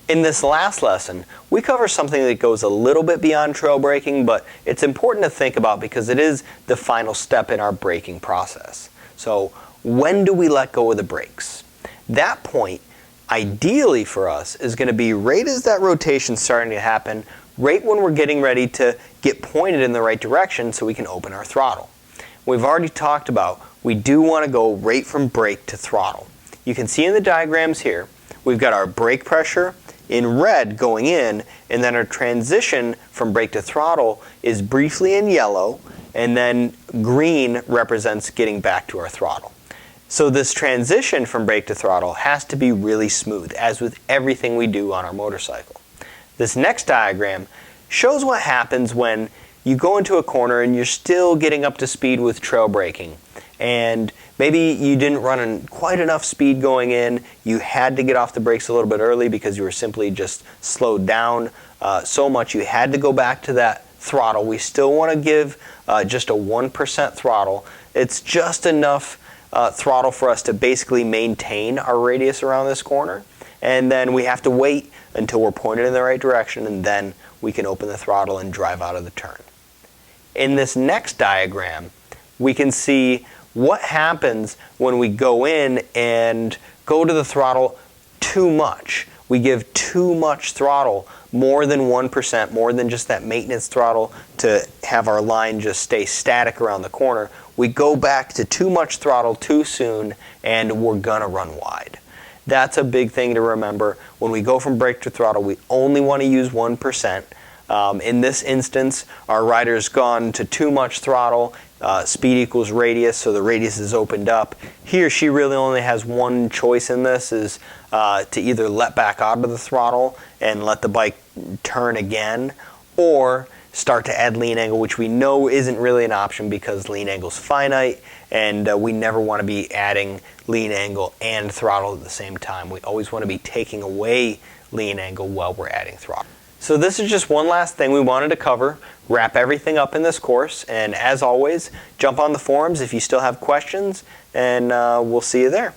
In this last lesson, we cover something that goes a little bit beyond trail braking, but it's important to think about because it is the final step in our braking process. So when do we let go of the brakes? That point, ideally for us, is going to be right as that rotation's starting to happen, right when we're getting ready to get pointed in the right direction so we can open our throttle. We've already talked about we do want to go right from brake to throttle. You can see in the diagrams here, we've got our brake pressure in red going in, and then our transition from brake to throttle is briefly in yellow, and then green represents getting back to our throttle. So this transition from brake to throttle has to be really smooth, as with everything we do on our motorcycle. This next diagram shows what happens when you go into a corner and you're still getting up to speed with trail braking. And maybe you didn't run quite enough speed going in, you had to get off the brakes a little bit early because you were simply just slowed down so much you had to go back to that throttle. We still want to give just a 1% throttle. It's just enough throttle for us to basically maintain our radius around this corner, and then we have to wait until we're pointed in the right direction, and then we can open the throttle and drive out of the turn. In this next diagram, we can see what happens when we go in and go to the throttle too much. We give too much throttle, more than 1%, more than just that maintenance throttle to have our line just stay static around the corner. We go back to too much throttle too soon, and we're gonna run wide. That's a big thing to remember. When we go from brake to throttle, we only want to use 1%. In this instance, our rider's gone to too much throttle, speed equals radius, so the radius is opened up. He or she really only has one choice in this, is to either let back out of the throttle and let the bike turn again, or start to add lean angle, which we know isn't really an option because lean angle is finite, and we never want to be adding lean angle and throttle at the same time. We always want to be taking away lean angle while we're adding throttle. So this is just one last thing we wanted to cover, wrap everything up in this course, and as always, jump on the forums if you still have questions, and we'll see you there.